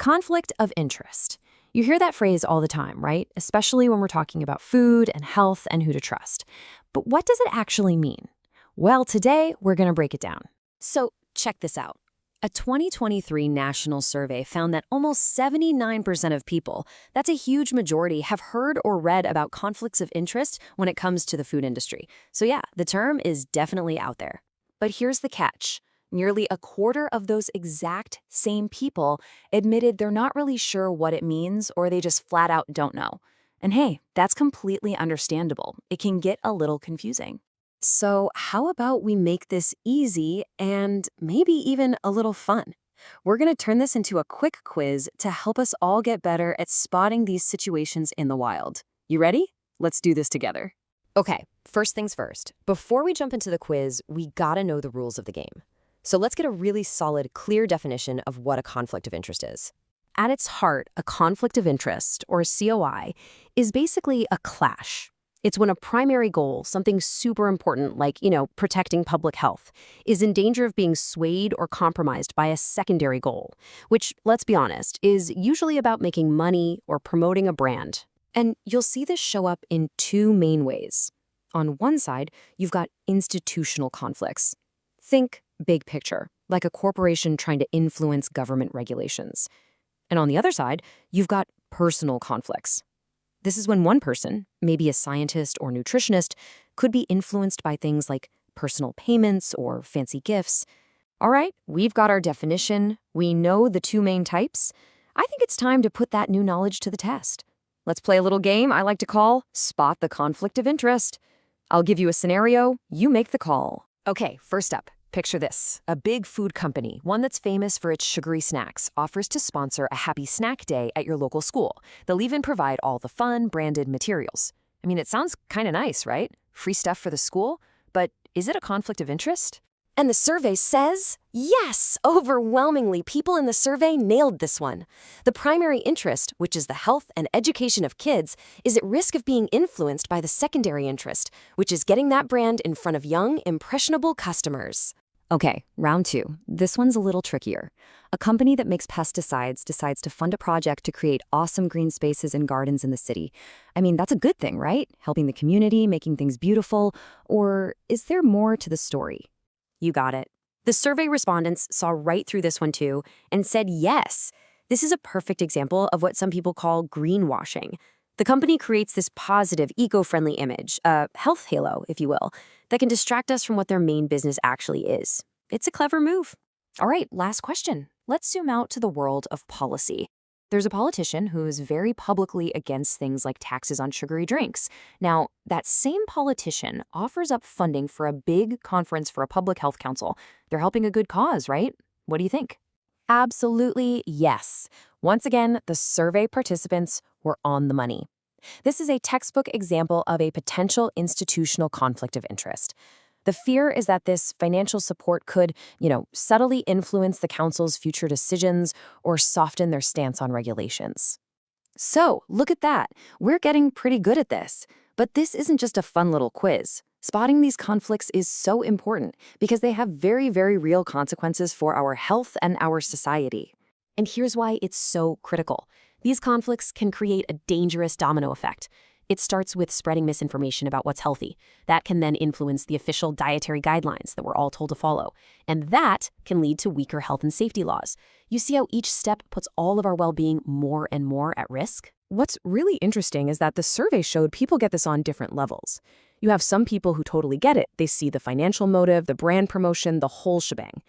Conflict of interest. You hear that phrase all the time, right? Especially when we're talking about food and health and who to trust. But what does it actually mean? Well, today we're going to break it down. So check this out. A 2023 national survey found that almost 79% of people, that's a huge majority, have heard or read about conflicts of interest when it comes to the food industry. So yeah, the term is definitely out there. But here's the catch. Nearly a quarter of those exact same people admitted they're not really sure what it means or they just flat out don't know. And hey, that's completely understandable. It can get a little confusing. So how about we make this easy and maybe even a little fun? We're going to turn this into a quick quiz to help us all get better at spotting these situations in the wild. You ready? Let's do this together. Okay, first things first. Before we jump into the quiz, we gotta know the rules of the game. So let's get a really solid, clear definition of what a conflict of interest is. At its heart, a conflict of interest, or COI, is basically a clash. It's when a primary goal, something super important like, protecting public health, is in danger of being swayed or compromised by a secondary goal, which, let's be honest, is usually about making money or promoting a brand. And you'll see this show up in two main ways. On one side, you've got institutional conflicts. Think big picture, like a corporation trying to influence government regulations. And on the other side, you've got personal conflicts. This is when one person, maybe a scientist or nutritionist, could be influenced by things like personal payments or fancy gifts. All right, we've got our definition. We know the two main types. I think it's time to put that new knowledge to the test. Let's play a little game I like to call Spot the Conflict of Interest. I'll give you a scenario, you make the call. Okay, first up. Picture this. A big food company, one that's famous for its sugary snacks, offers to sponsor a happy snack day at your local school. They'll even provide all the fun, branded materials. I mean, it sounds kind of nice, right? Free stuff for the school? But is it a conflict of interest? And the survey says, yes! Overwhelmingly, people in the survey nailed this one. The primary interest, which is the health and education of kids, is at risk of being influenced by the secondary interest, which is getting that brand in front of young, impressionable customers. Okay, round two. This one's a little trickier. A company that makes pesticides decides to fund a project to create awesome green spaces and gardens in the city. I mean, that's a good thing, right? Helping the community, making things beautiful. Or is there more to the story? You got it. The survey respondents saw right through this one too and said yes. This is a perfect example of what some people call greenwashing. The company creates this positive, eco-friendly image, a health halo, if you will, that can distract us from what their main business actually is. It's a clever move. All right, last question. Let's zoom out to the world of policy. There's a politician who is very publicly against things like taxes on sugary drinks. Now, that same politician offers up funding for a big conference for a public health council. They're helping a good cause, right? What do you think? Absolutely yes. Once again, the survey participants were on the money. This is a textbook example of a potential institutional conflict of interest. The fear is that this financial support could, subtly influence the council's future decisions or soften their stance on regulations. So, look at that. We're getting pretty good at this. But this isn't just a fun little quiz. Spotting these conflicts is so important because they have very, very real consequences for our health and our society. And here's why it's so critical. These conflicts can create a dangerous domino effect. It starts with spreading misinformation about what's healthy. That can then influence the official dietary guidelines that we're all told to follow. And that can lead to weaker health and safety laws. You see how each step puts all of our well-being more and more at risk? What's really interesting is that the survey showed people get this on different levels. You have some people who totally get it. They see the financial motive, the brand promotion, the whole shebang.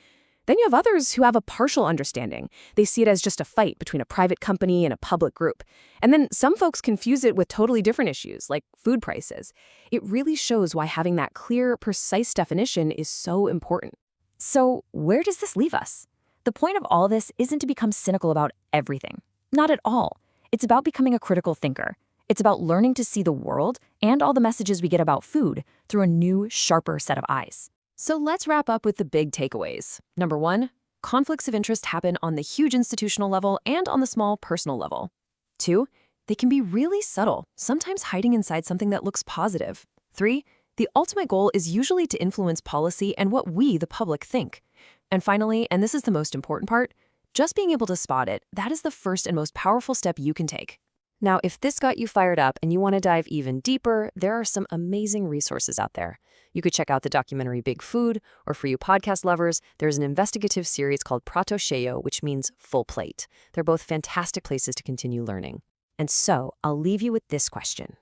Then you have others who have a partial understanding. They see it as just a fight between a private company and a public group. And then some folks confuse it with totally different issues, like food prices. It really shows why having that clear, precise definition is so important. So where does this leave us? The point of all this isn't to become cynical about everything. Not at all. It's about becoming a critical thinker. It's about learning to see the world and all the messages we get about food through a new, sharper set of eyes. So let's wrap up with the big takeaways. Number one, conflicts of interest happen on the huge institutional level and on the small personal level. Two, they can be really subtle, sometimes hiding inside something that looks positive. Three, the ultimate goal is usually to influence policy and what we, the public, think. And finally, and this is the most important part, Just being able to spot it, that is the first and most powerful step you can take. Now, if this got you fired up and you want to dive even deeper, there are some amazing resources out there. You could check out the documentary Big Food, or for you podcast lovers, there's an investigative series called Prato Cheio, which means full plate. They're both fantastic places to continue learning. And so, I'll leave you with this question.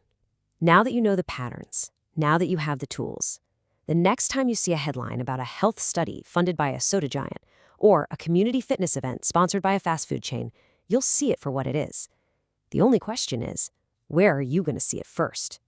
Now that you know the patterns, now that you have the tools, the next time you see a headline about a health study funded by a soda giant or a community fitness event sponsored by a fast food chain, you'll see it for what it is. The only question is, where are you going to see it first?